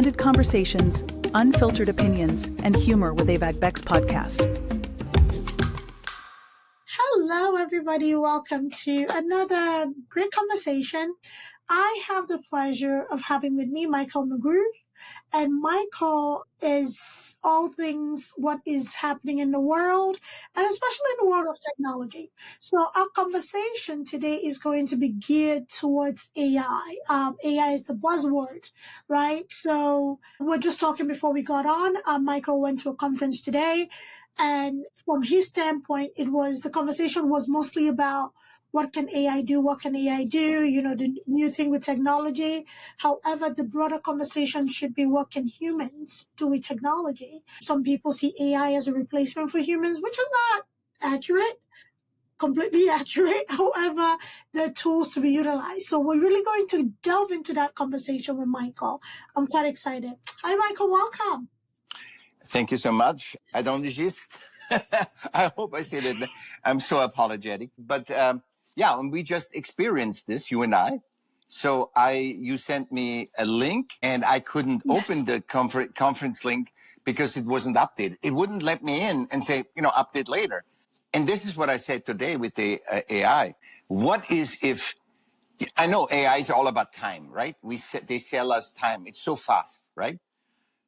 candid conversations, unfiltered opinions, and humor with Avag Beck's podcast. Hello, everybody. Welcome to another great conversation. I have the pleasure of having with me Michaell Magrutsche, and Michaell is all things what is happening in the world, and especially in the world of technology. So our conversation today is going to be geared towards AI. AI is the buzzword, right? So we're just talking before we got on. Michaell went to a conference today, and from his standpoint, the conversation was mostly about what can AI do? What can AI do? You know, the new thing with technology. However, the broader conversation should be what can humans do with technology? Some people see AI as a replacement for humans, which is not accurate, completely accurate. However, there are tools to be utilized. So we're really going to delve into that conversation with Michaell. I'm quite excited. Hi, Michaell. Welcome. Thank you so much. Idongesit. I hope I said it. I'm so apologetic. But yeah, and we just experienced this, you and I. So you sent me a link and I couldn't open the conference link because it wasn't updated. It wouldn't let me in and say, update later. And this is what I said today with the AI. What is if, I know AI is all about time, right? They sell us time. It's so fast, right?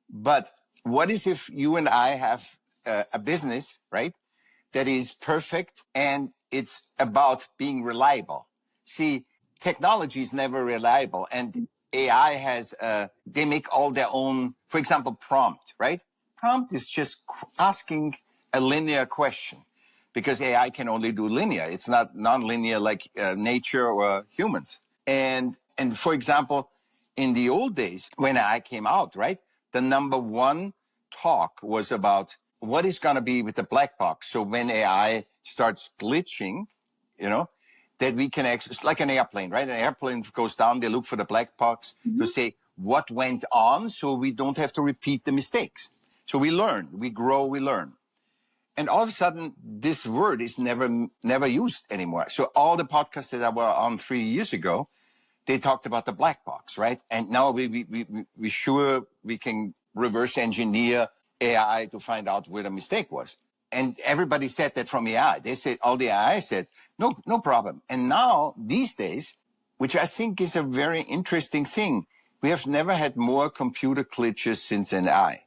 But what is if you and I have a business, right, that is perfect and it's about being reliable? See, technology is never reliable, and AI they make all their own, for example, prompt, right? Prompt is just asking a linear question because AI can only do linear. It's not non-linear like nature or humans. And for example, in the old days, when AI came out, right, the number one talk was about what is going to be with the black box. So when AI starts glitching, that we can actually, it's like an airplane, right? An airplane goes down, they look for the black box to say what went on so we don't have to repeat the mistakes. So we learn, we grow, we learn. And all of a sudden, this word is never used anymore. So all the podcasts that I were on 3 years ago, they talked about the black box, right? And now we sure we can reverse engineer AI to find out where the mistake was. And everybody said that from AI. They said, all the AI said, no problem. And now, these days, which I think is a very interesting thing, we have never had more computer glitches since an AI.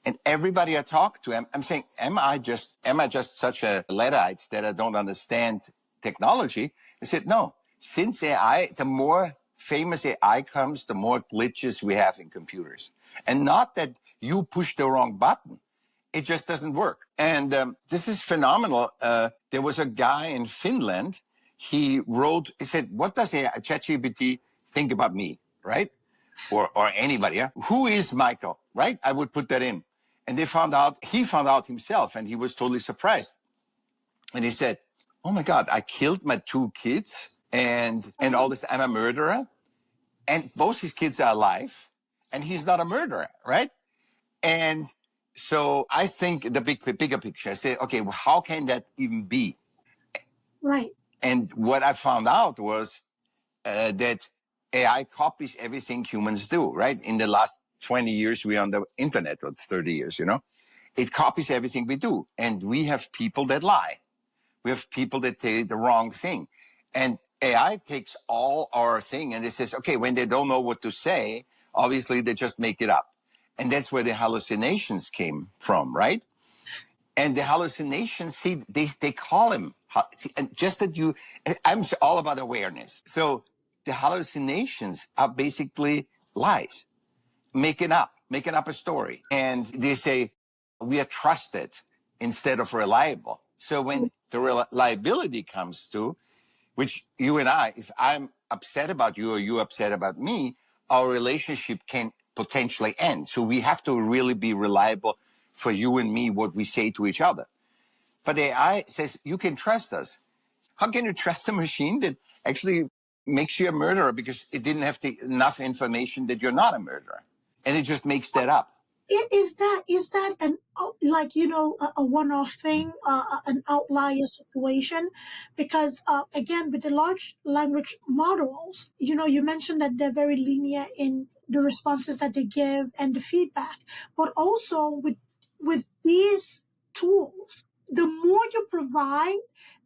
And everybody I talk to, I'm saying, am I just such a Luddite that I don't understand technology? They said, no. Since AI, the more famous AI comes, the more glitches we have in computers. And not that you push the wrong button. It just doesn't work. And this is phenomenal. There was a guy in Finland. He said, what does ChatGPT think about me, right? Or anybody, yeah? Who is Michaell, right? I would put that in. And he found out himself, and he was totally surprised. And he said, oh my God, I killed my 2 kids and all this, I'm a murderer. And both his kids are alive, and he's not a murderer, right? And so I think the bigger picture, I say, okay, well, how can that even be? Right. And what I found out was that AI copies everything humans do, right? In the last 20 years, we're on the internet, or 30 years, It copies everything we do. And we have people that lie. We have people that say the wrong thing. And AI takes all our thing and it says, okay, when they don't know what to say, obviously they just make it up. And that's where the hallucinations came from, right? And the hallucinations, see, they call them, just that I'm all about awareness. So the hallucinations are basically lies, making up a story. And they say, we are trusted instead of reliable. So when the reliability comes to, which you and I, if I'm upset about you or you're upset about me, our relationship can potentially end. So we have to really be reliable for you and me, what we say to each other. But AI says, you can trust us. How can you trust a machine that actually makes you a murderer because it didn't have enough information that you're not a murderer? And it just makes that up. Is that an a one-off thing, an outlier situation? Because again, with the large language models, you mentioned that they're very linear in the responses that they give and the feedback. But also with these tools, the more you provide,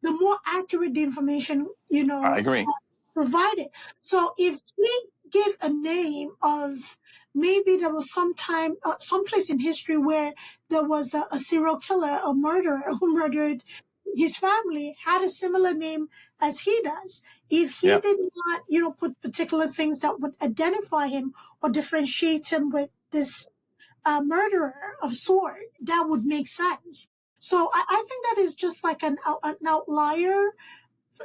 the more accurate the information, I agree. provided. So if we give a name of, maybe there was someplace in history where there was a serial killer, a murderer who murdered his family, had a similar name as he does. If he did not, put particular things that would identify him or differentiate him with this murderer of sort, that would make sense. So I think that is just like an outlier.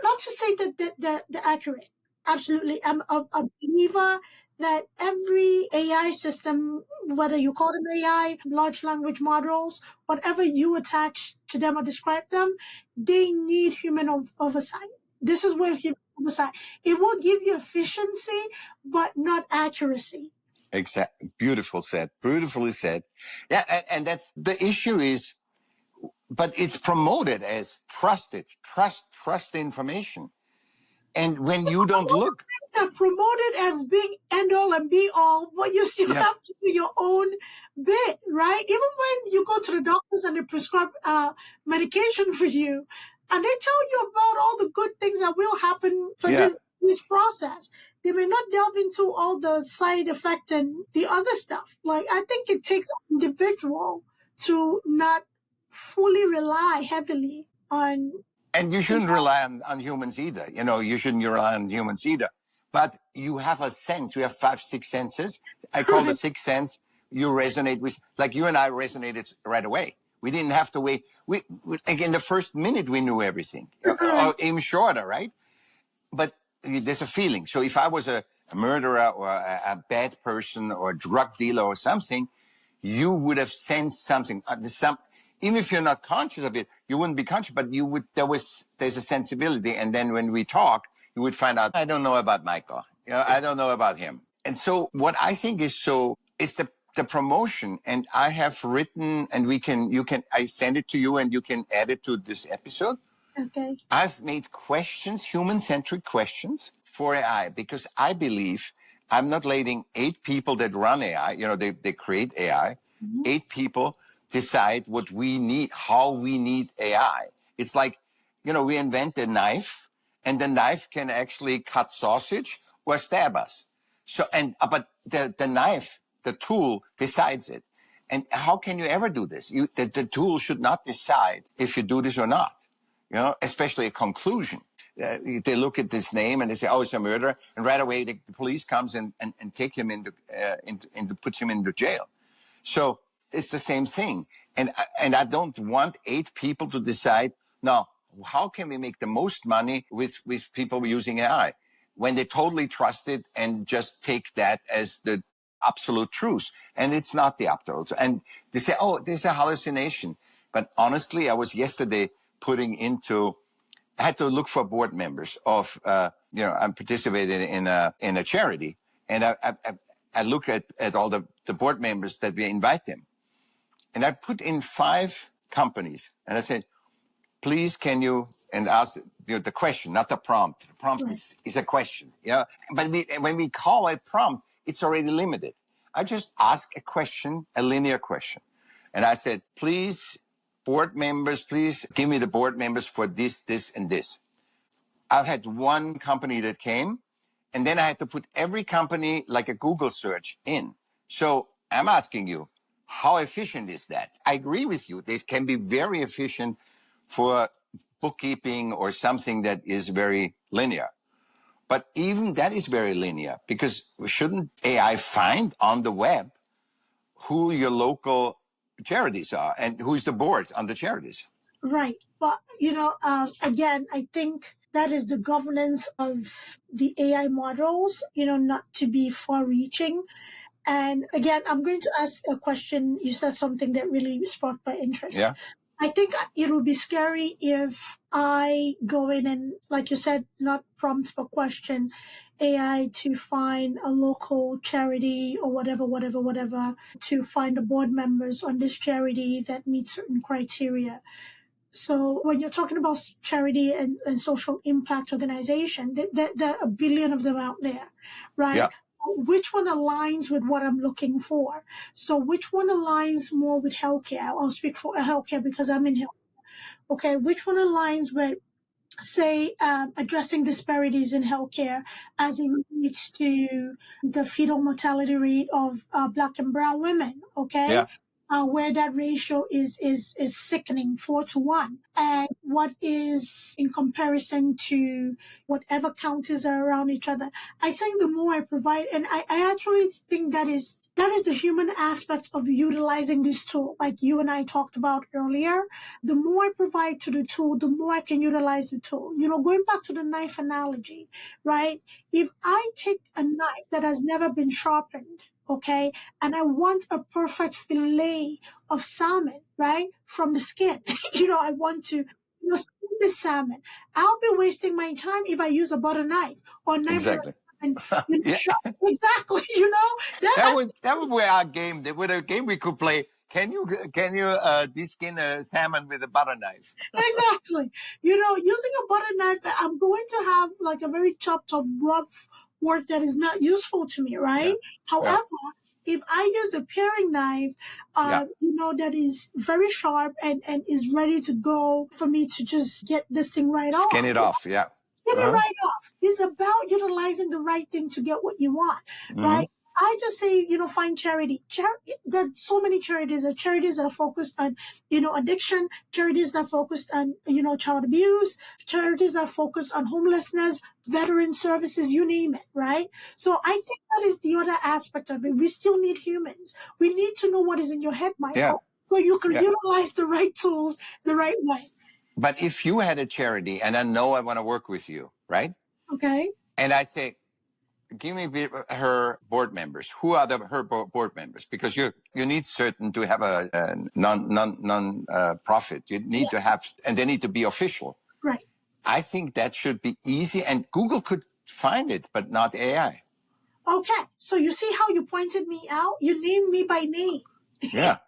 Not to say that they're accurate. Absolutely. I'm a believer that every AI system, whether you call them AI, large language models, whatever you attach to them or describe them, they need human oversight. This is where human oversight, it will give you efficiency, but not accuracy. Exactly. Beautifully said. Yeah. And that's the issue is, but it's promoted as trust the information. And when you don't look, they're promoted as being end all and be all, but you still have to do your own bit, right? Even when you go to the doctors and they prescribe medication for you, and they tell you about all the good things that will happen for this process, they may not delve into all the side effects and the other stuff. Like, I think it takes an individual to not fully rely heavily on. and you shouldn't rely on humans either. You shouldn't rely on humans either. But you have a sense. We have 5, 6 senses. I call the 6th sense. You resonate with, like you and I resonated right away. We didn't have to wait. We like in the first minute, we knew everything, or even shorter, right? But there's a feeling. So if I was a murderer or a bad person or a drug dealer or something, you would have sensed something. Even if you're not conscious of it, you wouldn't be conscious, but you would. There's a sensibility, and then when we talk, you would find out. I don't know about Michael. I don't know about him. And so, what I think is the promotion. And I have written, and I send it to you, and you can add it to this episode. Okay. I've made questions, human-centric questions for AI, because I believe I'm not letting 8 people that run AI. They create AI. 8 people decide what we need, how we need AI. It's like, we invent a knife, and the knife can actually cut sausage or stab us. So, but the knife, the tool decides it. And how can you ever do this? The tool should not decide if you do this or not. Especially a conclusion. They look at this name and they say, "Oh, it's a murderer," and right away the police comes and take him puts him into jail. So it's the same thing. And I don't want 8 people to decide, now, how can we make the most money with people using AI when they totally trust it and just take that as the absolute truth. And it's not the absolute. And they say, "Oh, there's a hallucination." But honestly, I was yesterday I had to look for board members of, I'm participating in a charity, and I look at all the board members that we invite them. And I put in 5 companies, and I said, "Please, can you," and ask the question, not the prompt. The prompt is a question. But when we call a prompt, it's already limited. I just ask a question, a linear question. And I said, "Please, board members, please give me the board members for this, this, and this." I've had 1 company that came, and then I had to put every company like a Google search in. So I'm asking you, how efficient is that? I agree with you. This can be very efficient for bookkeeping or something that is very linear. But even that is very linear, because shouldn't AI find on the web who your local charities are and who's the board on the charities? Right. But, again, I think that is the governance of the AI models, not to be far reaching. And again, I'm going to ask a question. You said something that really sparked my interest. Yeah. I think it would be scary if I go in and, like you said, not prompt but question AI to find a local charity or whatever, to find the board members on this charity that meet certain criteria. So when you're talking about charity and social impact organization, there are a billion of them out there, right? Yeah. which one aligns with what I'm looking for. So which one aligns more with healthcare? I'll speak for healthcare because I'm in health. Okay, which one aligns with, say, addressing disparities in healthcare as it relates to the fetal mortality rate of Black and brown women, okay? Yeah. Where that ratio is sickening, 4-1, and what is in comparison to whatever counties are around each other. I think the more I provide, and I actually think that is the human aspect of utilizing this tool, like you and I talked about earlier. The more I provide to the tool, the more I can utilize the tool. You know, going back to the knife analogy, right? If I take a knife that has never been sharpened, okay, and I want a perfect fillet of salmon, right, from the skin, I want to skin the salmon. I'll be wasting my time if I use a butter knife or knife Exactly. and Yeah. exactly, That would be our game. With a game we could play. Can you deskin a salmon with a butter knife? Exactly. Using a butter knife, I'm going to have like a very chopped up rough work that is not useful to me, right? Yeah. However, if I use a paring knife, that is very sharp and is ready to go for me to just get this thing right off. Skin it off. Yeah. Get it right off. It's about utilizing the right thing to get what you want, right? I just say, find charity. There are so many charities. There are charities that are focused on, addiction, charities that are focused on, child abuse, charities that are focused on homelessness, veteran services, you name it, right? So I think that is the other aspect of it. We still need humans. We need to know what is in your head, Michael, so you can utilize the right tools the right way. But if you had a charity and I know I want to work with you, right? Okay. And I say, give me her board members. Who are her board members? Because you need certain to have a non profit. You need to have, and they need to be official. Right. I think that should be easy, and Google could find it, but not AI. Okay, so you see how you pointed me out? You named me by name. Yeah.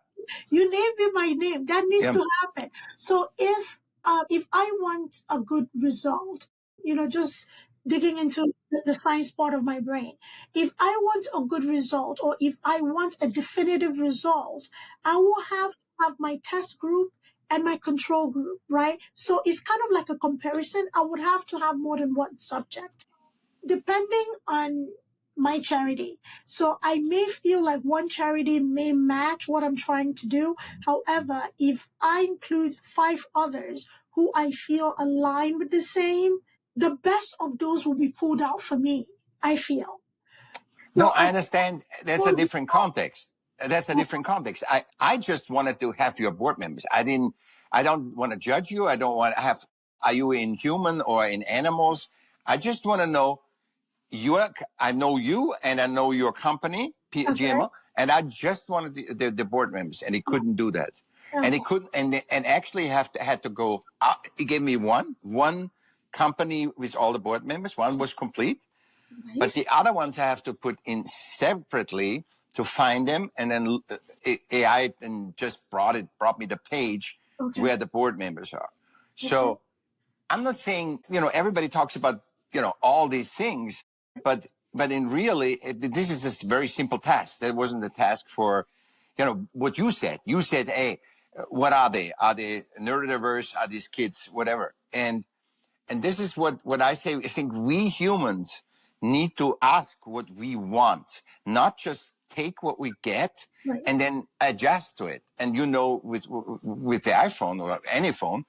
You named me by name. That needs to happen. So if I want a good result, just digging into the science part of my brain, if I want a good result or if I want a definitive result, I will have to have my test group and my control group, right? So it's kind of like a comparison. I would have to have more than one subject, depending on my charity. So I may feel like one charity may match what I'm trying to do. However, if I include 5 others who I feel align with the same, the best of those will be pulled out for me, I feel. No, I understand. That's a different context. That's a different context. I just wanted to have your board members. I don't want to judge you. I don't want to have, are you in human or in animals? I just want to know I know you and I know your company, GMO, and I just wanted the board members, and he couldn't do that. And he couldn't, and actually had to go up. He gave me one company with all the board members. One was complete. Nice. But the other ones I have to put in separately to find them, and then AI and just brought me the page where the board members are. So I'm not saying, everybody talks about, all these things, but in really, this is just a very simple task. That wasn't a task for, what you said. You said, hey, what are they? Are they neurodiverse? Are these kids? Whatever. And this is what I say. I think we humans need to ask what we want, not just take what we get and then adjust to it. And with the iPhone or any phone,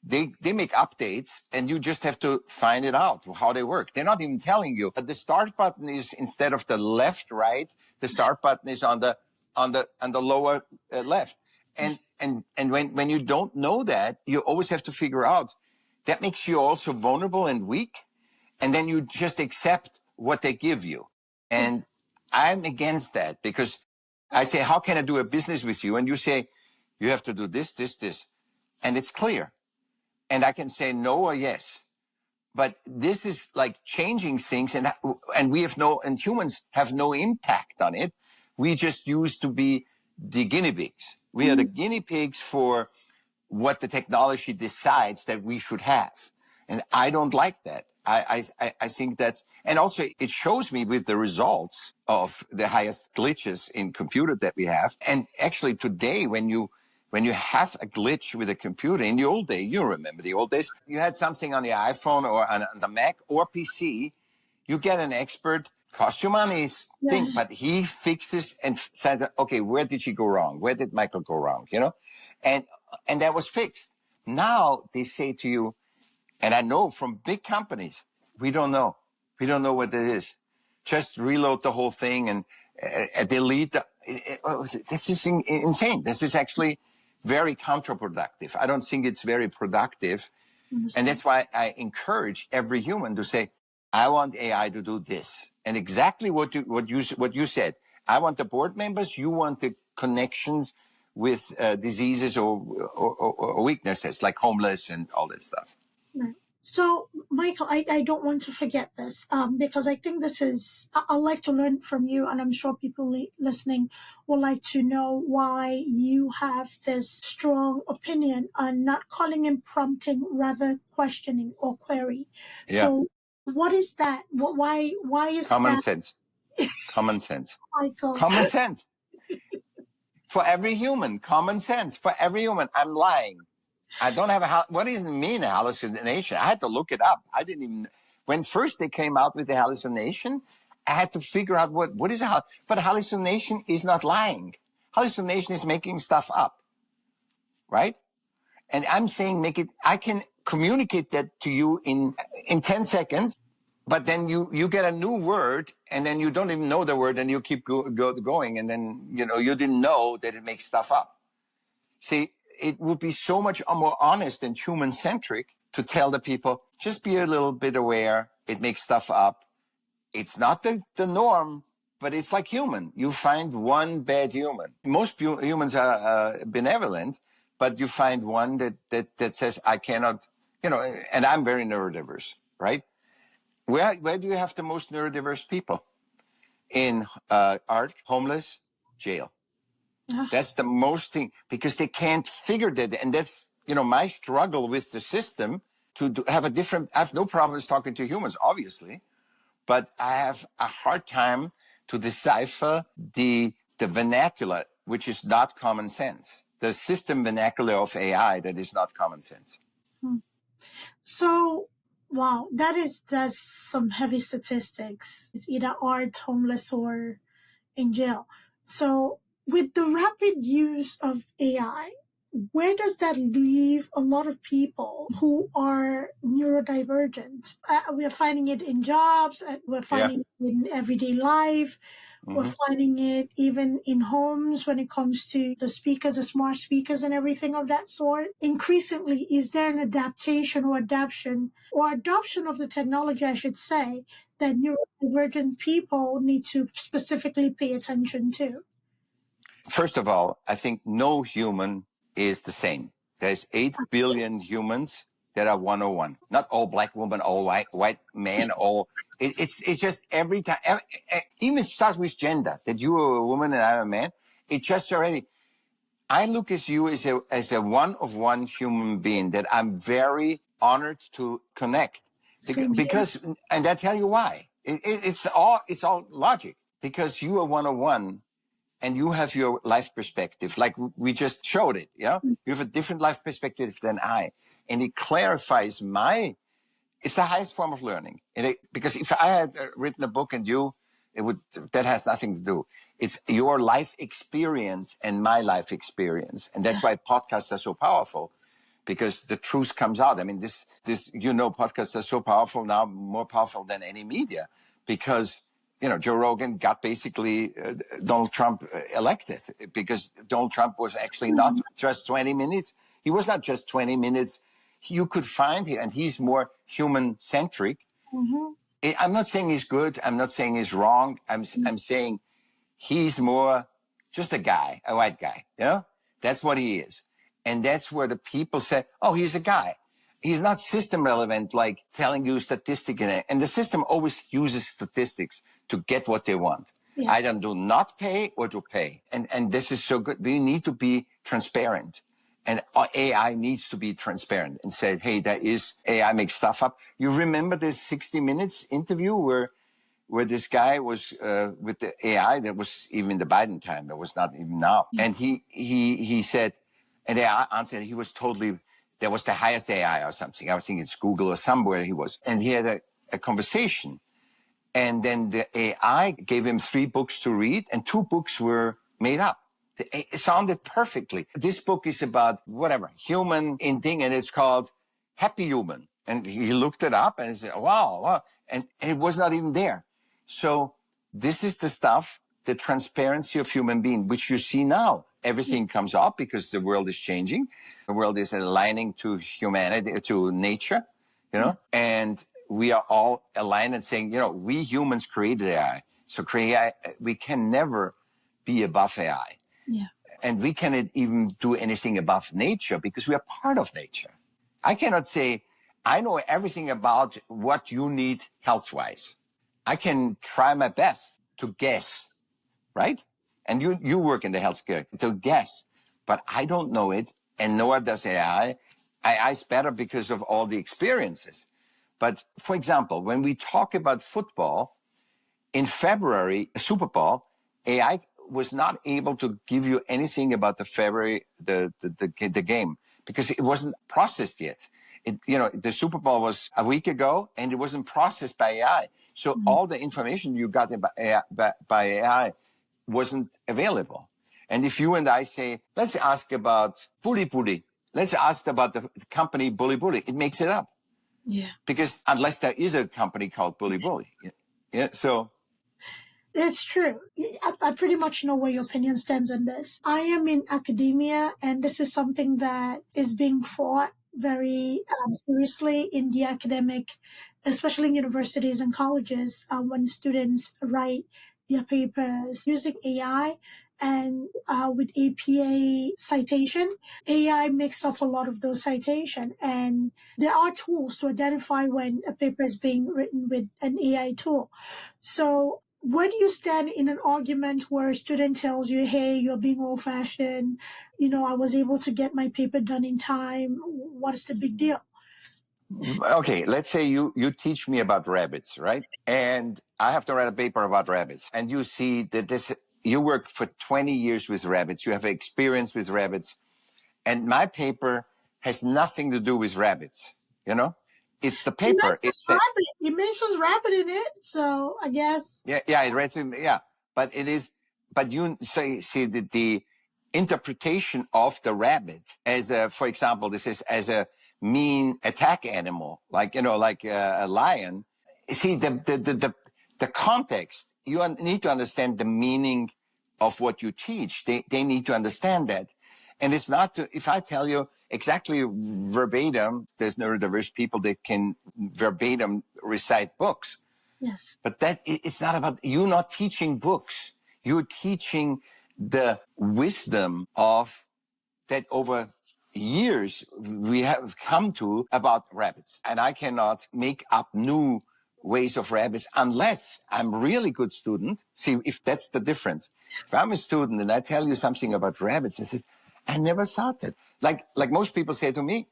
they make updates, and you just have to find it out how they work. They're not even telling you. But the start button is, instead of the left, right, the start button is on the lower left. And when you don't know that, you always have to figure out. That makes you also vulnerable and weak. And then you just accept what they give you. And I'm against that, because I say, how can I do a business with you? And you say, you have to do this, this, this. And it's clear. And I can say no or yes. But this is like changing things, and humans have no impact on it. We just used to be the guinea pigs. We are the guinea pigs for what the technology decides that we should have. And I don't like that. I think that's, and also it shows me with the results of the highest glitches in computer that we have. And actually today, when you have a glitch with a computer, in the old day, you remember the old days, you had something on the iPhone or on the Mac or PC, you get an expert, cost you money, thing, but he fixes and said, okay, where did she go wrong? Where did Michael go wrong? You know, and that was fixed. Now they say to you, and I know from big companies, we don't know. We don't know what it is. Just reload the whole thing and delete. This is insane. This is actually very counterproductive. I don't think it's very productive. And that's why I encourage every human to say, I want AI to do this. And exactly what you said. I want the board members. You want the connections with diseases or weaknesses like homeless and all that stuff. Right. So, Michael, I don't want to forget this because I think this is, I'd like to learn from you, and I'm sure people listening would like to know why you have this strong opinion on not calling and prompting, rather questioning or query. Yeah. So, what is that? Why is common that? sense? Common sense. Michael. Common sense. For every human, common sense. For every human, I'm lying. I don't have what does it mean, a hallucination? I had to look it up. I didn't even, when first they came out with the hallucination, I had to figure out what is but hallucination is not lying. Hallucination is making stuff up, right? And I'm saying I can communicate that to you in 10 seconds, but then you get a new word and then you don't even know the word and you keep going. And then, you didn't know that it makes stuff up. See, it would be so much more honest and human-centric to tell the people, just be a little bit aware. It makes stuff up. It's not the norm, but it's like human. You find one bad human. Most humans are benevolent, but you find one that says, I cannot, and I'm very neurodiverse, right? Where do you have the most neurodiverse people? In art, homeless, jail. That's the most thing, because they can't figure that. And that's, my struggle with the system to have I have no problems talking to humans, obviously, but I have a hard time to decipher the vernacular, which is not common sense. The system vernacular of AI that is not common sense. So, wow, that's some heavy statistics. It's either art, homeless, or in jail. So, with the rapid use of AI, where does that leave a lot of people who are neurodivergent? We're finding it in jobs, we're finding it in everyday life, we're finding it even in homes when it comes to the speakers, the smart speakers and everything of that sort. Increasingly, is there an adaptation or adoption of the technology, I should say, that neurodivergent people need to specifically pay attention to? First of all, I think no human is the same. There's 8 billion humans that are 101. Not all black women, all white men, all. It's just every time. Even starts with gender. That you are a woman and I'm a man. It just already. I look at you as a one-of-one human being that I'm very honored to connect. Because, and I tell you why. It's all logic. Because you are one-of-one. And you have your life perspective, like we just showed it, yeah? You have a different life perspective than I. And it clarifies it's the highest form of learning. Because if I had written a book and that has nothing to do. It's your life experience and my life experience. And that's why podcasts are so powerful, because the truth comes out. I mean, podcasts are so powerful now, more powerful than any media, because Joe Rogan got basically Donald Trump elected, because Donald Trump was actually not just 20 minutes. He was not just 20 minutes. You could find him, and he's more human-centric. I'm not saying he's good. I'm not saying he's wrong. I'm saying he's more just a guy, a white guy. That's what he is. And that's where the people say, oh, he's a guy. He's not system relevant, like telling you statistic. And the system always uses statistics to get what they want. Yeah. Either do not pay or to pay. And this is so good. We need to be transparent. And AI needs to be transparent and say, hey, that is AI makes stuff up. You remember this 60 Minutes interview where this guy was with the AI that was even in the Biden time, that was not even now. And he said, and the AI answered, he was totally, that was the highest AI or something. I was thinking it's Google or somewhere he was. And he had a conversation. And then the AI gave him 3 books to read, and 2 books were made up. It sounded perfectly. This book is about whatever, human in thing, and it's called Happy Human. And he looked it up and he said, wow. And it was not even there. So this is the stuff, the transparency of human being, which you see now. Everything comes up because the world is changing. The world is aligning to humanity, to nature, and we are all aligned and saying, we humans created AI. So we can never be above AI. Yeah. And we cannot even do anything above nature because we are part of nature. I cannot say, I know everything about what you need health-wise. I can try my best to guess, right? And you work in the healthcare, to guess, but I don't know it, and nor does AI. AI is better because of all the experiences. But for example, when we talk about football, in February, Super Bowl, AI was not able to give you anything about the game because it wasn't processed yet. The Super Bowl was a week ago and it wasn't processed by AI. So all the information you got by AI wasn't available. And if you and I say, let's ask about Bully, let's ask about the company Bully, it makes it up. Yeah. Because unless there is a company called Bully. Yeah. So it's true. I pretty much know where your opinion stands on this. I am in academia, and this is something that is being fought very seriously in the academic, especially in universities and colleges, when students write their papers using AI and with APA citation. AI makes up a lot of those citations, and there are tools to identify when a paper is being written with an AI tool. So where do you stand in an argument where a student tells you, hey, you're being old-fashioned, I was able to get my paper done in time, what's the big deal? Okay, let's say you teach me about rabbits, right? And I have to write a paper about rabbits. And you see that you work for 20 years with rabbits. You have experience with rabbits. And my paper has nothing to do with rabbits, It's the paper. It mentions rabbit in it, so I guess. Yeah, it reads, but it is, but you see that the interpretation of the rabbit as for example, this is as a mean attack animal, like a lion. See the context. You need to understand the meaning of what you teach. They need to understand that, and it's not if I tell you exactly verbatim. There's neurodiverse people that can verbatim recite books. Yes. But it's not about you not teaching books. You're teaching the wisdom of that over years we have come to about rabbits. And I cannot make up new ways of rabbits unless I'm really good student. See, if that's the difference. If I'm a student and I tell you something about rabbits, I said, I never thought that. Like most people say to me,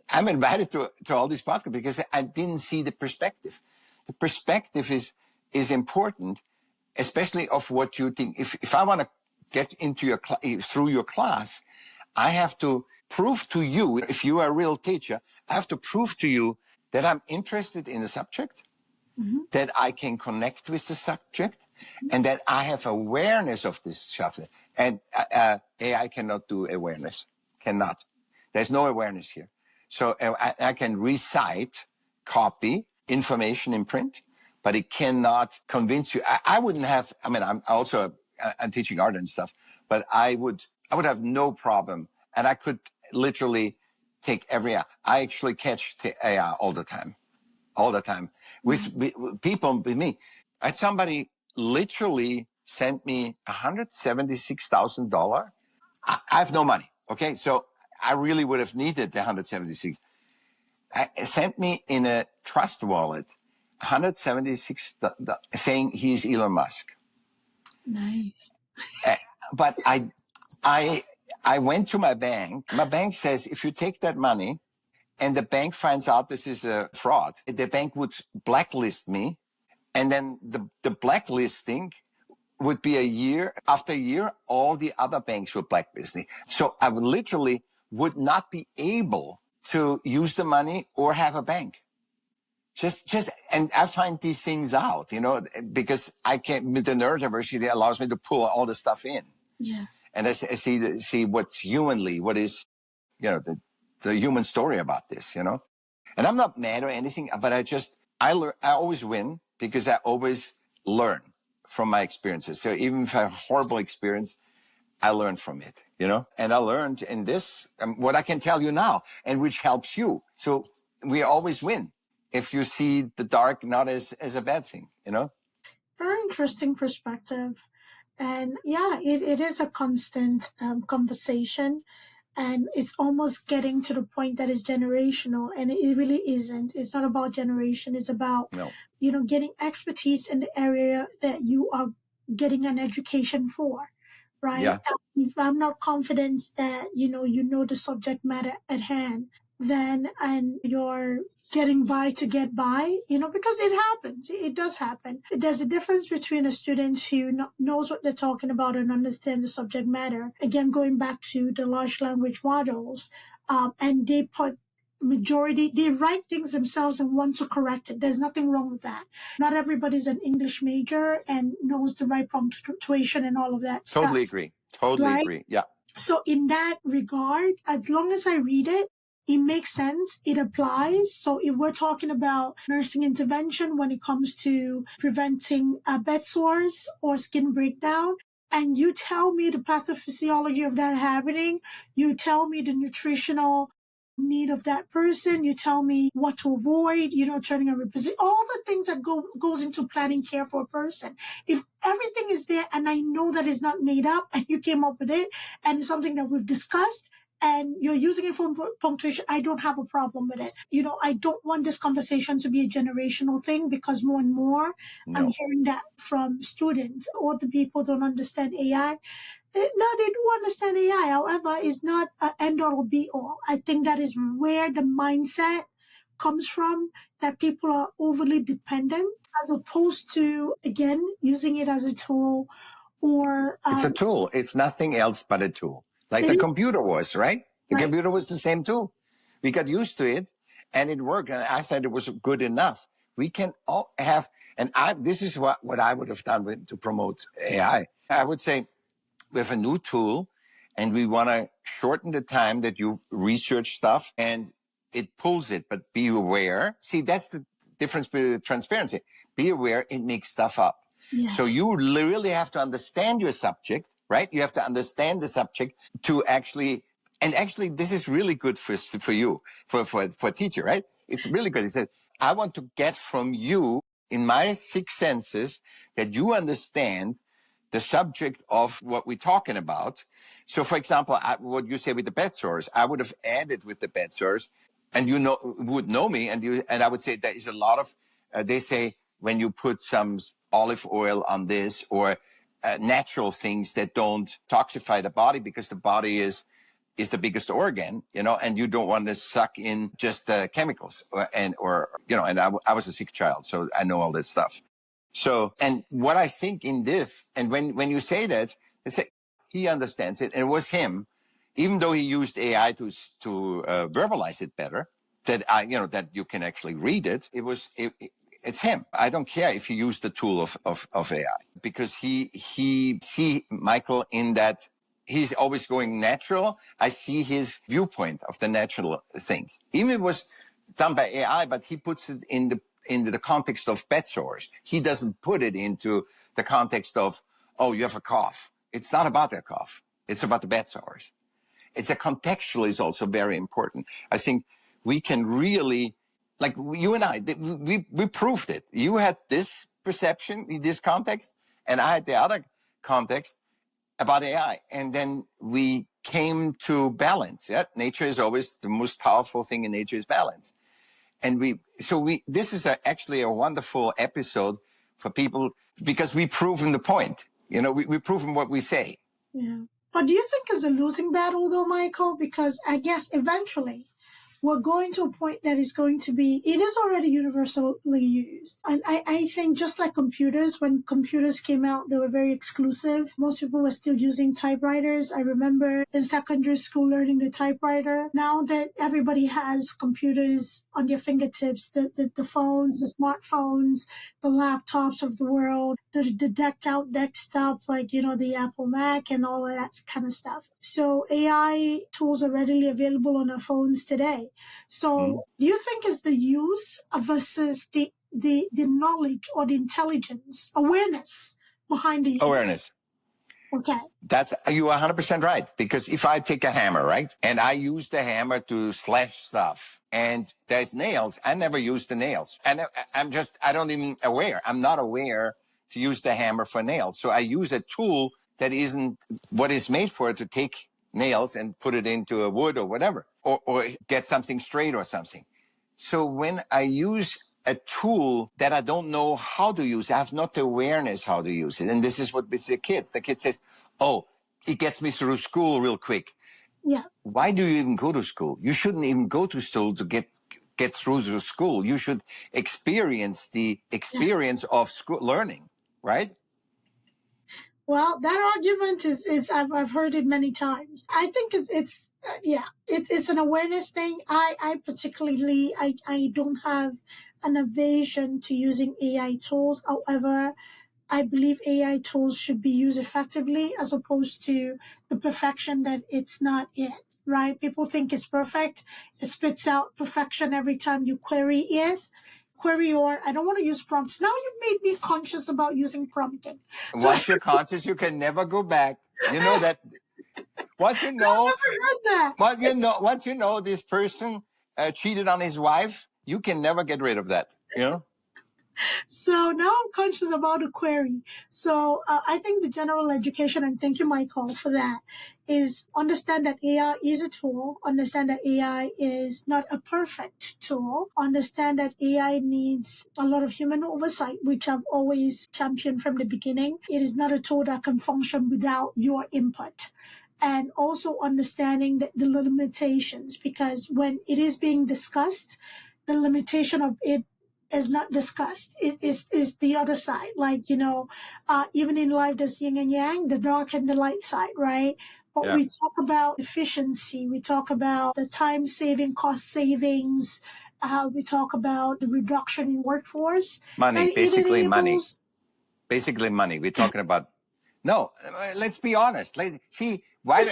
I'm invited to all these podcasts because I didn't see the perspective. The perspective is important, especially of what you think. If I want to get into through your class, I have to prove to you, if you are a real teacher, I have to prove to you that I'm interested in the subject, that I can connect with the subject, and that I have awareness of this subject. And AI cannot do awareness. Cannot. There's no awareness here. So I can recite, copy information in print, but it cannot convince you. I wouldn't have, I'm teaching art and stuff, but I would have no problem. And I could literally take I actually catch the AI all the time. With people, with me. I had somebody literally sent me $176,000. I have no money. Okay. So I really would have needed the 176. Sent me in a trust wallet, 176, saying he's Elon Musk. Nice. But I I went to my bank. My bank says, if you take that money and the bank finds out this is a fraud, the bank would blacklist me. And then the blacklisting would be a year. After a year, all the other banks would blacklist me. So I literally would not be able to use the money or have a bank. And I find these things out, because I can't, with the neurodiversity allows me to pull all the stuff in. Yeah. And I see what's humanly, what is, the human story about this, And I'm not mad or anything, but I always win because I always learn from my experiences. So even if I have a horrible experience, I learned from it, And I learned in this, what I can tell you now, and which helps you. So we always win if you see the dark not as a bad thing, Very interesting perspective. And yeah, it is a constant conversation. And it's almost getting to the point that is generational, and it really isn't. It's not about generation. It's about, getting expertise in the area that you are getting an education for, right? Yeah. If I'm not confident that, you know the subject matter at hand, and you're getting by to get by, because it happens. It does happen. There's a difference between a student who knows what they're talking about and understands the subject matter. Again, going back to the large language models, and they write things themselves and want to correct it. There's nothing wrong with that. Not everybody's an English major and knows the right punctuation and all of that. Totally stuff, agree. Totally right? agree. Yeah. So in that regard, as long as I read it, it makes sense. It applies. So if we're talking about nursing intervention when it comes to preventing bed sores or skin breakdown, and you tell me the pathophysiology of that happening, you tell me the nutritional need of that person, you tell me what to avoid, turning a reposition, all the things that goes into planning care for a person. If everything is there and I know that it's not made up and you came up with it and it's something that we've discussed, and you're using it for punctuation, I don't have a problem with it. I don't want this conversation to be a generational thing, because more and more I'm hearing that from students. Or the people don't understand AI. No, they do understand AI. However, it's not an end-all or be-all. I think that is where the mindset comes from, that people are overly dependent, as opposed to, again, using it as a tool. Or it's a tool. It's nothing else but a tool. Like the computer was, right? The computer was the same tool. We got used to it and it worked. And I said it was good enough. We can all have, this is what I would have done to promote AI. I would say we have a new tool and we want to shorten the time that you research stuff and it pulls it, but be aware. See, that's the difference with transparency. Be aware it makes stuff up. Yes. So you really have to understand your subject, right? You have to understand the subject to actually this is really good for you, for a teacher, right? It's really good. He said, I want to get from you in my 6 senses that you understand the subject of what we're talking about. So for example, what you say with the bed sores, I would have added with the bed sores, and would know me, and I would say there is a lot of, they say when you put some olive oil on this, or natural things that don't toxify the body, because the body is the biggest organ, and you don't want to suck in just the chemicals, and I was a sick child, so I know all that stuff. So, and what I think in this, and when you say that, they say he understands it, and it was him, even though he used AI to verbalize it better, that that you can actually read it. It's him. I don't care if he used the tool of AI, because he see Michael in that he's always going natural. I see his viewpoint of the natural thing. Even if it was done by AI, but he puts it into the context of bed sores. He doesn't put it into the context of, oh, you have a cough. It's not about that cough. It's about the bed sores. It's a contextual is also very important. I think we can really, like you and I, we proved it. You had this perception, this context, and I had the other context about AI. And then we came to balance. Yeah? Nature is always the most powerful thing in nature is balance. And this is actually a wonderful episode for people, because we've proven the point. We've proven what we say. Yeah. But do you think it's a losing battle though, Michael? Because I guess eventually we're going to a point that is going to be, it is already universally used. And I think just like computers, when computers came out, they were very exclusive. Most people were still using typewriters. I remember in secondary school learning the typewriter. Now that everybody has computers on their fingertips, the phones, the smartphones, the laptops of the world, the decked out desktops like, the Apple Mac and all of that kind of stuff. So AI tools are readily available on our phones today. So do you think it's the use versus the knowledge or the intelligence, awareness behind the use? Awareness. Okay. You are 100% right. Because if I take a hammer, right, and I use the hammer to slash stuff, and there's nails, I never use the nails. And I don't even aware. I'm not aware to use the hammer for nails. So I use a tool that isn't what is made for, to take nails and put it into a wood or whatever, or get something straight or something. So when I use a tool that I don't know how to use, I have not the awareness how to use it. And this is what with the kids. The kid says, oh, it gets me through school real quick. Yeah. Why do you even go to school? You shouldn't even go to school to get through the school. You should experience the experience of school learning, right? Well, that argument is I've heard it many times. I think it's an awareness thing. I particularly, I don't have an aversion to using AI tools. However, I believe AI tools should be used effectively as opposed to the perfection that it's not it, right? People think it's perfect. It spits out perfection every time you query it. Or I don't want to use prompts. Now you've made me conscious about using prompting. So, once you're conscious, you can never go back. You know that. Once you know, I've never heard that. Once you know this person cheated on his wife, you can never get rid of that. So now I'm conscious about the query. So I think the general education, and thank you, Michael, for that, is understand that AI is a tool, understand that AI is not a perfect tool, understand that AI needs a lot of human oversight, which I've always championed from the beginning. It is not a tool that can function without your input. And also understanding the limitations, because when it is being discussed, the limitation of it is not discussed. It is the other side. Like, even in life, there's yin and yang, the dark and the light side, right? But we talk about efficiency. We talk about the time saving, cost savings. We talk about the reduction in workforce. Money, basically money. Basically money. We're talking about, no, let's be honest. See, why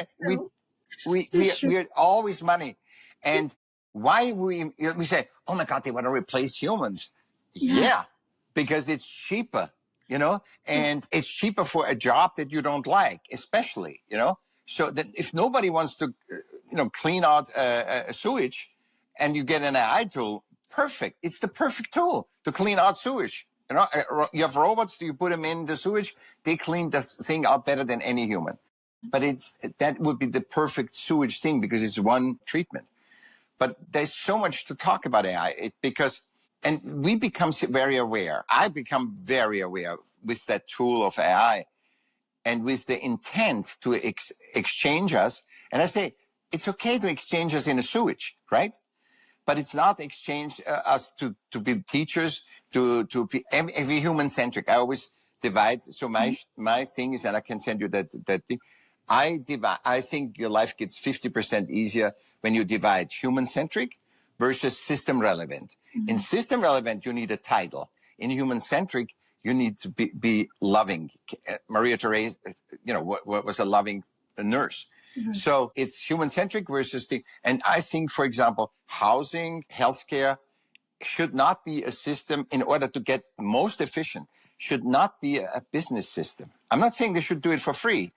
we're always money. And why we say, oh my God, they want to replace humans. Yeah, because it's cheaper, and it's cheaper for a job that you don't like, especially, so that if nobody wants to, clean out a sewage and you get an AI tool, perfect. It's the perfect tool to clean out sewage. You have robots, you put them in the sewage, they clean the thing out better than any human. But that would be the perfect sewage thing because it's one treatment. But there's so much to talk about AI and we become very aware. I become very aware with that tool of AI and with the intent to exchange us. And I say, it's okay to exchange us in a sewage, right? But it's not exchange us to be teachers, to be every human-centric. I always divide. So my thing is, and I can send you that thing. I think your life gets 50% easier when you divide human-centric versus system-relevant. In system-relevant, you need a title. In human-centric, you need to be loving. Maria Therese, what was a loving nurse. So it's human-centric versus and I think, for example, housing, healthcare should not be a system in order to get most efficient, should not be a business system. I'm not saying they should do it for free.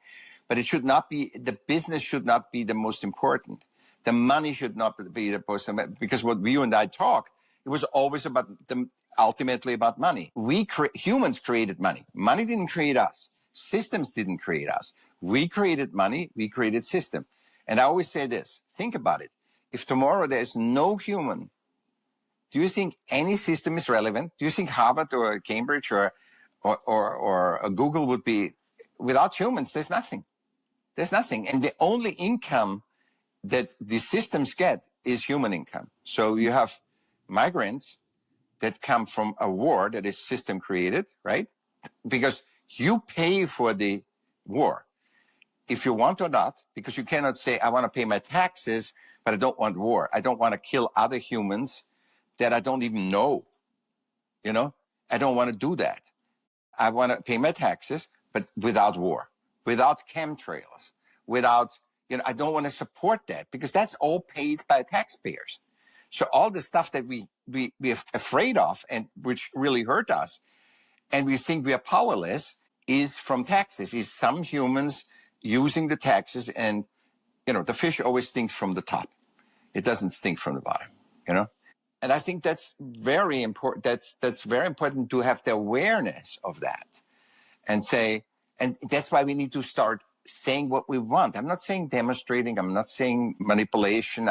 But it should not be, the business should not be the most important. The money should not be the most important, because what you and I talked, it was always about ultimately about money. Humans created money. Money didn't create us. Systems didn't create us. We created money, we created system. And I always say this, think about it. If tomorrow there's no human, do you think any system is relevant? Do you think Harvard or Cambridge or Google would be, without humans, there's nothing. There's nothing. And the only income that the systems get is human income. So you have migrants that come from a war that is system created, right? Because you pay for the war, if you want or not, because you cannot say, I want to pay my taxes, but I don't want war. I don't want to kill other humans that I don't even know. You know, I don't want to do that. I want to pay my taxes, but without war, without chemtrails, without, you know, I don't want to support that because that's all paid by taxpayers. So all the stuff that we're afraid of and which really hurt us and we think we are powerless is from taxes, is some humans using the taxes. And, you know, the fish always stinks from the top. It doesn't stink from the bottom, you know? And I think that's very important. That's very important to have the awareness of that and say, and that's why we need to start saying what we want. I'm not saying demonstrating. I'm not saying manipulation.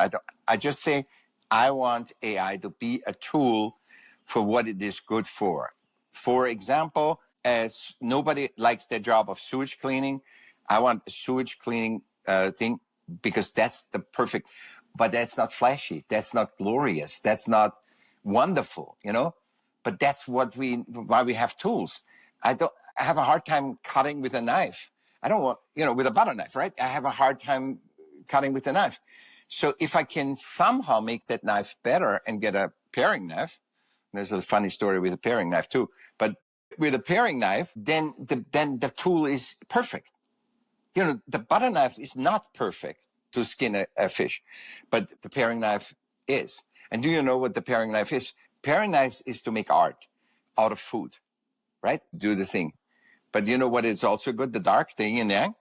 I just say, I want AI to be a tool for what it is good for. For example, as nobody likes their job of sewage cleaning, I want a sewage cleaning thing because that's the perfect, but that's not flashy. That's not glorious. That's not wonderful, you know, but that's why we have tools. I have a hard time cutting with a knife. I don't want, you know, with a butter knife, right? I have a hard time cutting with a knife. So if I can somehow make that knife better and get a paring knife, there's a funny story with a paring knife too, but with a paring knife, then the tool is perfect. You know, the butter knife is not perfect to skin a fish, but the paring knife is. And do you know what the paring knife is? Paring knife is to make art out of food, right? Do the thing. But you know what is also good? The dark, the yin and yang.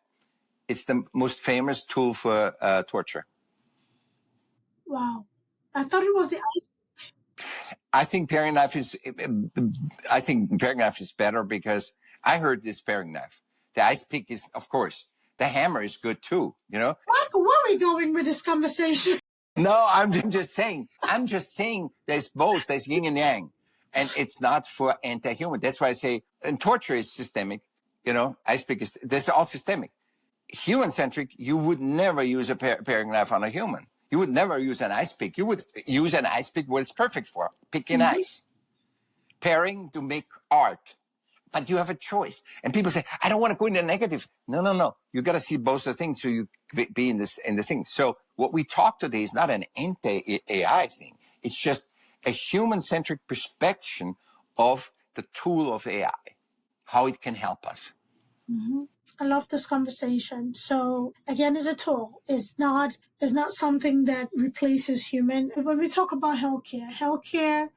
It's the most famous tool for torture. Wow. I thought it was the ice. I think paring knife is better because I heard this paring knife. The ice pick is, of course, the hammer is good too, you know? Michael, where are we going with this conversation? No, I'm just saying there's both, there's yin and yang. And it's not for anti-human. That's why I say, and torture is systemic, you know, ice pick is, that's all systemic. Human-centric, you would never use a paring knife on a human. You would never use an ice pick. You would use an ice pick what it's perfect for, picking ice. Paring to make art. But you have a choice. And people say, I don't want to go in the negative. No. You got to see both the things so you be in this thing. So what we talk today is not an anti-AI thing. It's just a human-centric perspective of the tool of AI, how it can help us. Mm-hmm. I love this conversation. So again, it's a tool. It's not something that replaces human. When we talk about healthcare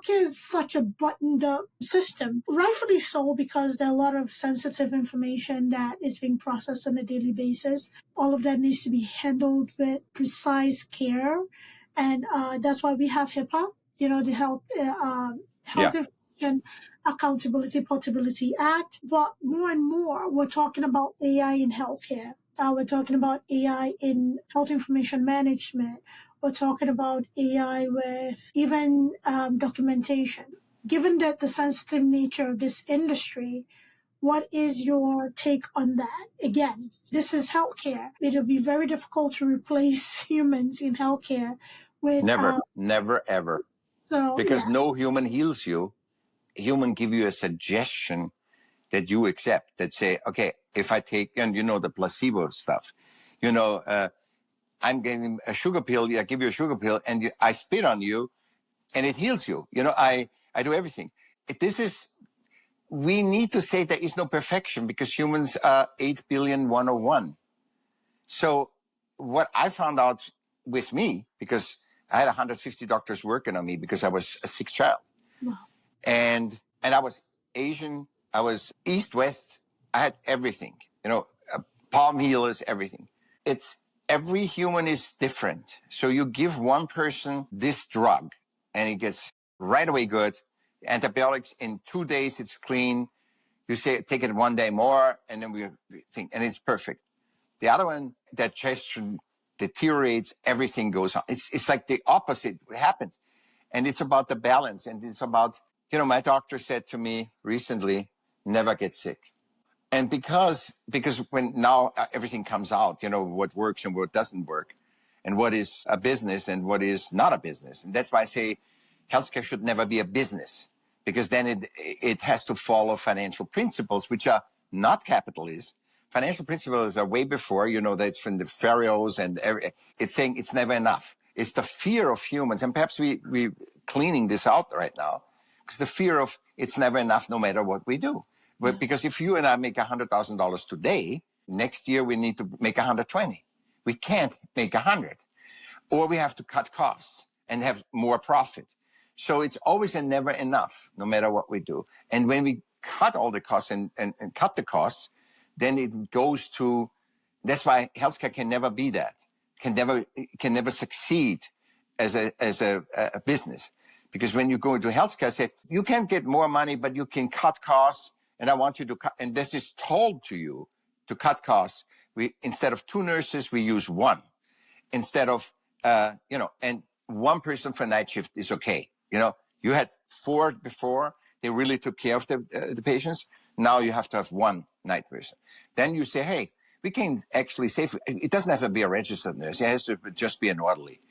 is such a buttoned up system, rightfully so, because there are a lot of sensitive information that is being processed on a daily basis. All of that needs to be handled with precise care. And that's why we have HIPAA, you know, the Health Information Accountability Portability Act. But more and more, we're talking about AI in healthcare. We're talking about AI in health information management. We're talking about AI with even documentation. Given that the sensitive nature of this industry, what is your take on that? Again, this is healthcare. It'll be very difficult to replace humans in healthcare with never ever. So because no human heals you. Human give you a suggestion that you accept, that say, okay, if I take, and you know, the placebo stuff, you know, I'm getting a sugar pill, I give you a sugar pill, and I spit on you, and it heals you. You know, I do everything. We need to say there is no perfection because humans are 8 billion 101. So what I found out with me, because I had 150 doctors working on me because I was a sick child. Wow. And I was Asian, I was East, West, I had everything, you know, palm healers, everything. Every human is different. So you give one person this drug and it gets right away good. Antibiotics, in 2 days, it's clean. You say, take it 1 day more, and then we think, and it's perfect. The other one, digestion deteriorates, everything goes on. It's like the opposite happens. And it's about the balance, and it's about, you know, my doctor said to me recently, never get sick. And because when now everything comes out, what works and what doesn't work, and what is a business and what is not a business. And that's why I say healthcare should never be a business, because then it has to follow financial principles, which are not capitalist. Financial principles are way before, that's from the pharaohs and it's saying it's never enough. It's the fear of humans. And perhaps we cleaning this out right now, because the fear of it's never enough no matter what we do. But because if you and I make $100,000 today, next year we need to make 120. We can't make 100, or we have to cut costs and have more profit. So it's always a never enough, no matter what we do. And when we cut all the costs and cut the costs, then it goes to, that's why healthcare can never be that, can never succeed as a business. Because when you go into healthcare, say, you can get more money, but you can cut costs, and I want you to cut, and this is told to you to cut costs. Instead of 2 nurses, we use 1. Instead of, and 1 person for night shift is okay. You had 4 before, they really took care of the patients. Now you have to have 1 night person. Then you say, hey, we can actually save, it doesn't have to be a registered nurse, it has to just be an orderly.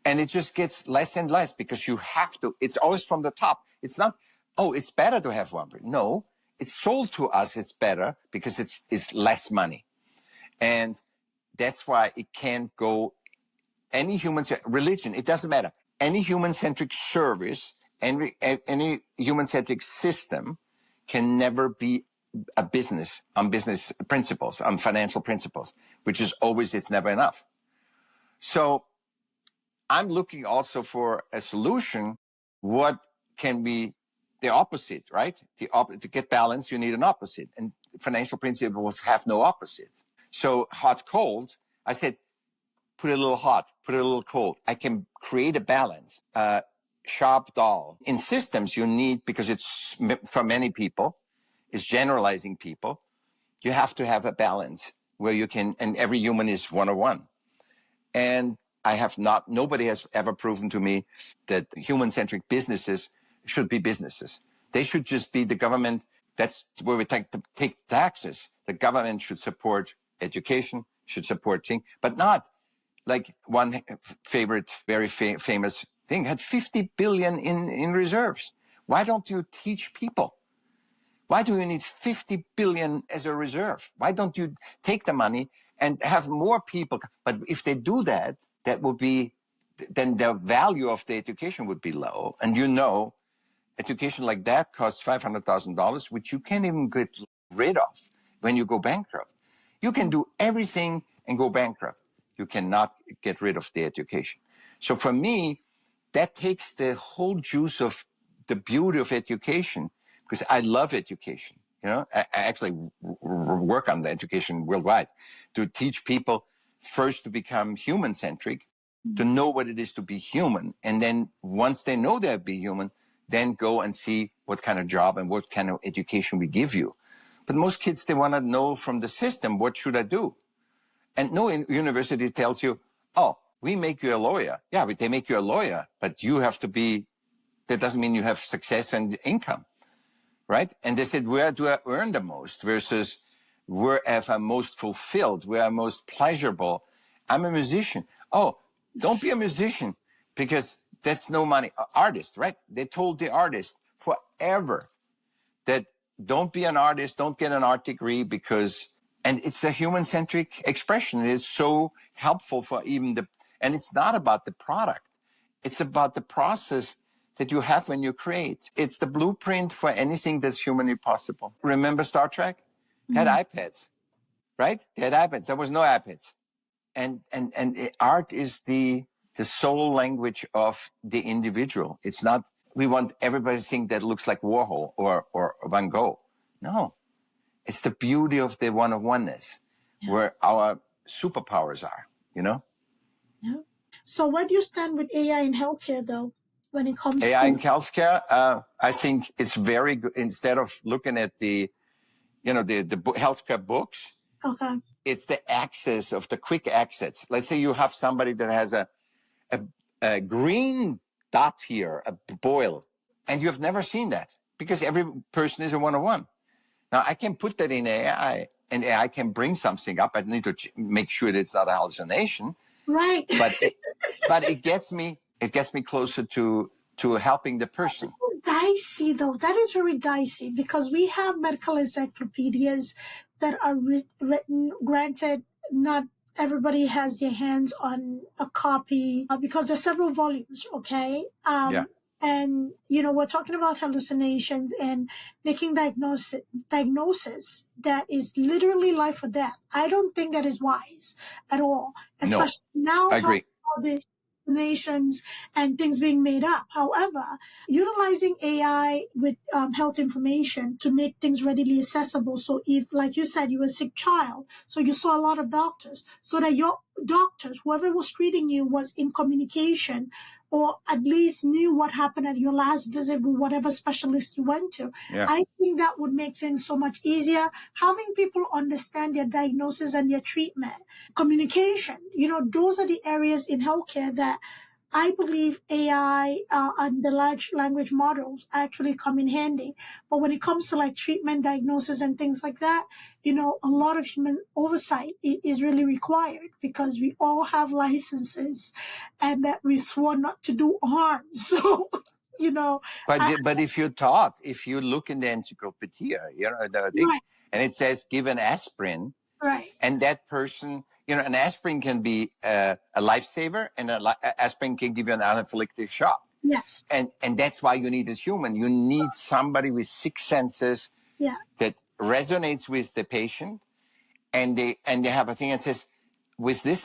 And it just gets less and less because you have to, it's always from the top. It's not, oh, it's better to have 1 person. No, it's sold to us it's better because it's less money. And that's why it can't go any human religion, it doesn't matter. Any human-centric service, any human-centric system can never be a business on business principles, on financial principles, which is always, it's never enough. So I'm looking also for a solution. What can be the opposite, right? To get balance, you need an opposite. And financial principles have no opposite. So hot, cold, I said, put it a little hot, put it a little cold. I can create a balance. Sharp, dull. In systems, you need, because it's for many people, it's generalizing people, you have to have a balance where you can, and every human is 101. And nobody has ever proven to me that human-centric businesses should be businesses. They should just be the government. That's where we take taxes. The government should support education, should support things, but not like one favorite, very famous thing, had 50 billion in reserves. Why don't you teach people? Why do you need 50 billion as a reserve? Why don't you take the money and have more people? But if they do that, that would be, then the value of the education would be low. And education like that costs $500,000, which you can't even get rid of when you go bankrupt. You can do everything and go bankrupt. You cannot get rid of the education. So for me, that takes the whole juice of the beauty of education, because I love education. I actually work on the education worldwide to teach people first to become human-centric, to know what it is to be human. And then once they know they'll be human, then go and see what kind of job and what kind of education we give you. But most kids, they want to know from the system, what should I do? And no university tells you, oh, we make you a lawyer. Yeah, but they make you a lawyer, but you have to be, that doesn't mean you have success and income, right? And they said, where do I earn the most versus where am I most fulfilled, where I'm most pleasurable? I'm a musician. Oh, don't be a musician because that's no money. Artist, right? They told the artist forever that don't be an artist, don't get an art degree because, and it's a human-centric expression. It is so helpful for even and it's not about the product. It's about the process that you have when you create. It's the blueprint for anything that's humanly possible. Remember Star Trek? They had iPads, right? They had iPads. There was no iPads. And art is the soul language of the individual. It's not, we want everybody to think that looks like Warhol or Van Gogh. No, it's the beauty of the one-of-oneness, where our superpowers are, Yeah. So where do you stand with AI in healthcare, though, when it comes AI to... in healthcare? I think it's very good. Instead of looking at the healthcare books, Okay. it's the access of the quick access. Let's say you have somebody that has a green dot here, a boil, and you have never seen that because every person is a one-on-one. Now I can put that in AI, and AI can bring something up. I need to make sure that it's not a hallucination. Right. But it gets me closer to helping the person. It's dicey though. That is very dicey because we have medical encyclopedias that are written. Granted, not everybody has their hands on a copy because there's several volumes. Okay. Yeah. And we're talking about hallucinations and making diagnosis that is literally life or death. I don't think that is wise at all. Especially now, I agree. About the hallucinations and things being made up. However, utilizing AI with health information to make things readily accessible. So if, like you said, you were a sick child, so you saw a lot of doctors, so that your doctors, whoever was treating you, was in communication or at least knew what happened at your last visit with whatever specialist you went to. Yeah. I think that would make things so much easier. Having people understand their diagnosis and their treatment, communication, those are the areas in healthcare that I believe AI and the large language models actually come in handy. But when it comes to like treatment, diagnosis, and things like that, a lot of human oversight is really required because we all have licenses and that we swore not to do harm. So, But if you look in the encyclopedia, the thing, right. and it says give an aspirin, Right. and that person, an aspirin can be a lifesaver, and an aspirin can give you an anaphylactic shock. Yes. And that's why you need a human. You need somebody with six senses that resonates with the patient, and they have a thing that says, with this,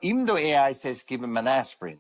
even though AI says give him an aspirin,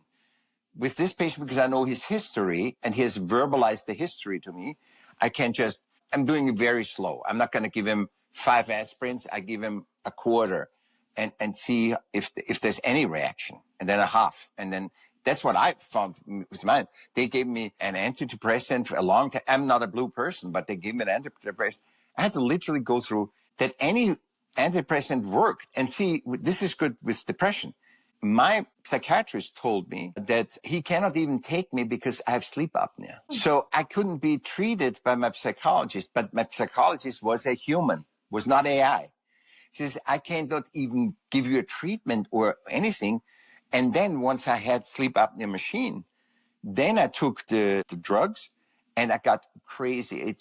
with this patient, because I know his history and he has verbalized the history to me, I'm doing it very slow. I'm not going to give him 5 aspirins. I give him a quarter and see if there's any reaction, and then a half. And then that's what I found with mine. They gave me an antidepressant for a long time. I'm not a blue person, but they gave me an antidepressant. I had to literally go through that any antidepressant worked and see, this is good with depression. My psychiatrist told me that he cannot even take me because I have sleep apnea. So I couldn't be treated by my psychologist, but my psychologist was a human, was not AI. She says, I cannot even give you a treatment or anything. And then once I had sleep apnea machine, then I took the drugs and I got crazy.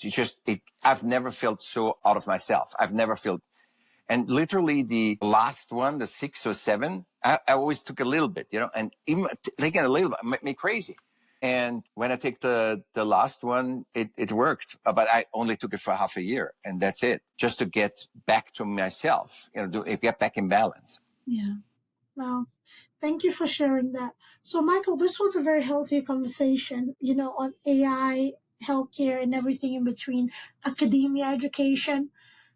I've never felt so out of myself. I've never felt. And literally the last one, the 6 or 7, I always took a little bit, and even taking a little bit made me crazy. And when I take the last one, it worked, but I only took it for half a year, and that's it, just to get back to myself, get back in balance. Yeah. Well, thank you for sharing that. So, Michaell, this was a very healthy conversation, on AI, healthcare, and everything in between, academia, education.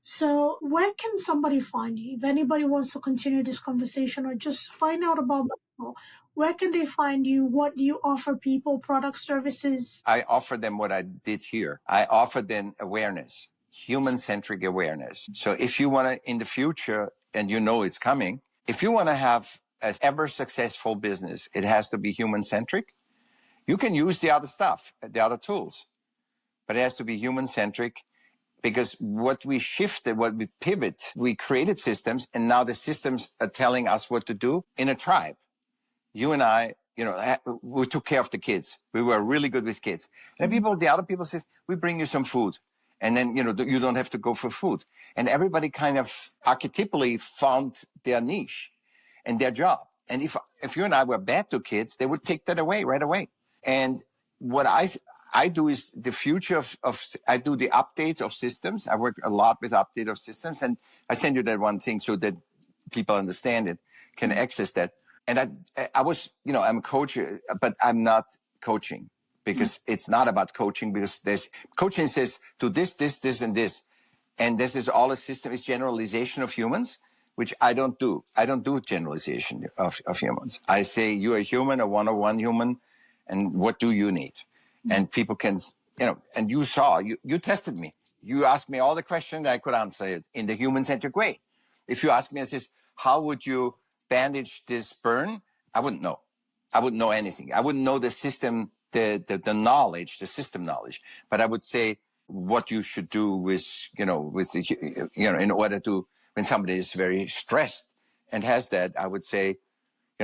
So where can somebody find you? If anybody wants to continue this conversation or just find out about Michaell, where can they find you? What do you offer people, products, services? I offer them what I did here. I offer them awareness, human-centric awareness. So if you want to, in the future, and it's coming, if you want to have an ever successful business, it has to be human-centric. You can use the other stuff, the other tools, but it has to be human-centric. Because what we shifted, what we pivot, we created systems, and now the systems are telling us what to do in a tribe. You and I, we took care of the kids. We were really good with kids. And the other people says, we bring you some food. And then, you don't have to go for food. And everybody kind of archetypally found their niche and their job. And if you and I were bad to kids, they would take that away right away. And what I do is the future I do the updates of systems. I work a lot with update of systems, and I send you that one thing so that people understand it, can access that. And I was, I'm a coach, but I'm not coaching because it's not about coaching, because coaching says do this, and this. And this is all a system, is generalization of humans, which I don't do. I don't do generalization of humans. I say you're a human, a one-on-one human, and what do you need? And people can, and you tested me. You asked me all the questions, I could answer it in the human-centric way. If you ask me, I says, how would you bandage this burn? I wouldn't know. I wouldn't know anything. I wouldn't know the system, the knowledge, the system knowledge. But I would say, what you should do with, in order to, when somebody is very stressed and has that, I would say,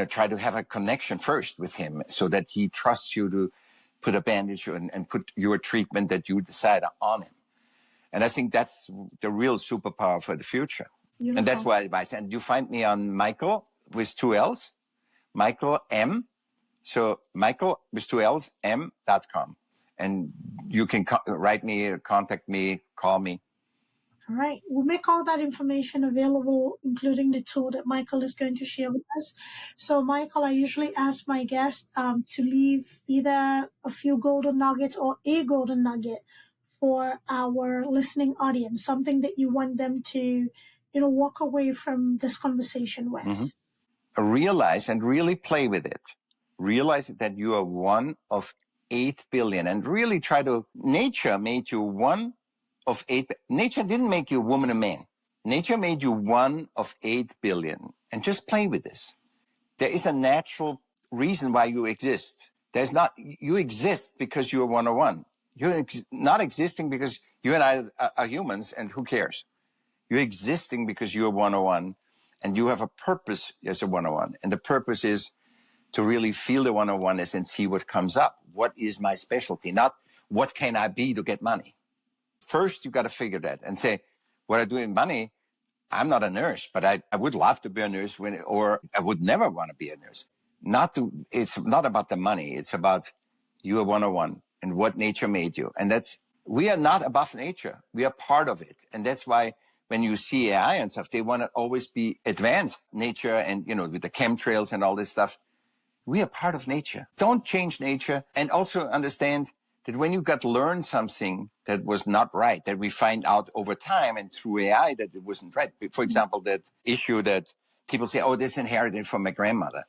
try to have a connection first with him so that he trusts you to put a bandage and put your treatment that you decide on him. And I think that's the real superpower for the future. Beautiful. And that's why I advise. And you find me on Michaell with 2 L's, Michaell M. So Michaell with 2 L's, M.com. And you can write me, contact me, call me. All right. We'll make all that information available, including the tool that Michaell is going to share with us. So, Michaell, I usually ask my guests to leave either a few golden nuggets or a golden nugget for our listening audience, something that you want them to, walk away from this conversation with. Mm-hmm. Realize and really play with it. Realize that you are one of 8 billion, and really try to, nature made you one of 8. Nature didn't make you a woman or man. Nature made you one of 8 billion. And just play with this. There is a natural reason why you exist. You exist because you are 101. You're not existing because you and I are humans, and who cares? You're existing because you're 101, and you have a purpose as a 101. And the purpose is to really feel the 101 and see what comes up. What is my specialty? Not what can I be to get money. First, you got to figure that and say, what I do in money, I'm not a nurse, but I would love to be a nurse or I would never want to be a nurse. It's not about the money. It's about you are 101 and what nature made you. And we are not above nature. We are part of it. And that's why when you see AI and stuff, they want to always be advanced nature and, with the chemtrails and all this stuff. We are part of nature. Don't change nature. And also understand that when you got learned something that was not right, that we find out over time and through AI that it wasn't right. For example, that issue that people say, oh, this inherited from my grandmother.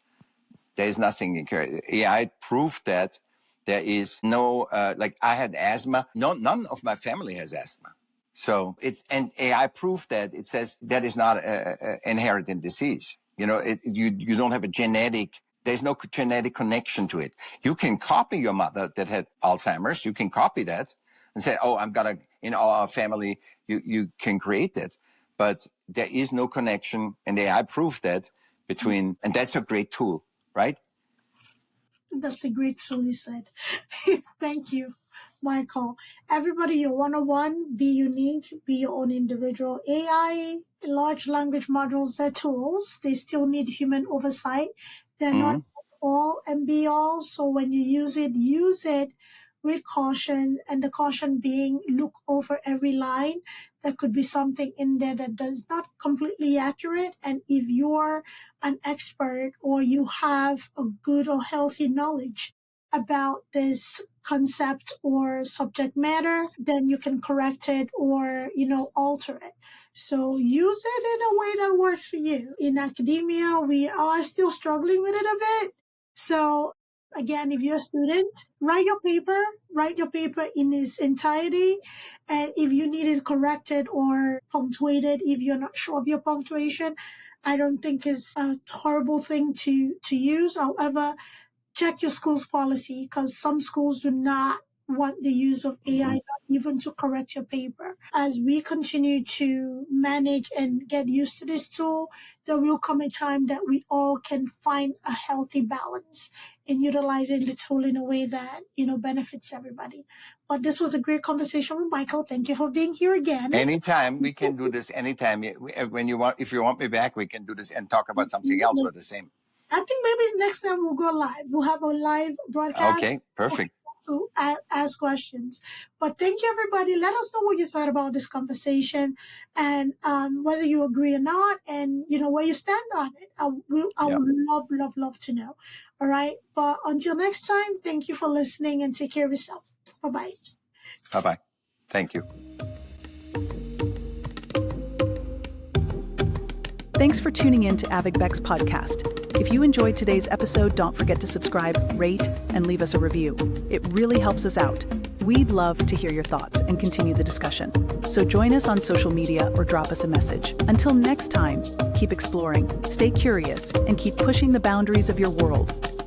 There is nothing inherited. AI proved that there is no, I had asthma. None of my family has asthma. So and AI proved that it says that is not an inherited disease. You don't have there's no genetic connection to it. You can copy your mother that had Alzheimer's. You can copy that and say, oh, in our family, you can create that. But there is no connection. And AI proved that and that's a great tool, right? That's a great tool, he said. Thank you, Michaell. Everybody, you're 101, be unique, be your own individual. AI, large language models, they're tools. They still need human oversight. They're not all and be all. So when you use it with caution, and the caution being look over every line. There could be something in there that is not completely accurate. And if you're an expert or you have a good or healthy knowledge about this concept or subject matter, then you can correct it or, alter it. So use it in a way that works for you. In academia, we are still struggling with it a bit. So again, if you're a student, write your paper in its entirety. And if you need it corrected or punctuated, if you're not sure of your punctuation, I don't think it's a horrible thing to use. However, check your school's policy, because some schools do not want the use of AI, not even to correct your paper. As we continue to manage and get used to this tool, there will come a time that we all can find a healthy balance in utilizing the tool in a way that, benefits everybody. But this was a great conversation with Michaell. Thank you for being here again. Anytime, we can do this anytime. If you want me back, we can do this and talk about something else or the same. I think maybe next time we'll go live. We'll have a live broadcast. Okay, perfect. To ask questions. But thank you, everybody. Let us know what you thought about this conversation and whether you agree or not, and where you stand on it. I would love to know. All right. But until next time, thank you for listening and take care of yourself. Bye-bye. Bye-bye. Thank you. Thanks for tuning in to AVP podcast. If you enjoyed today's episode, don't forget to subscribe, rate, and leave us a review. It really helps us out. We'd love to hear your thoughts and continue the discussion. So join us on social media or drop us a message. Until next time, keep exploring, stay curious, and keep pushing the boundaries of your world.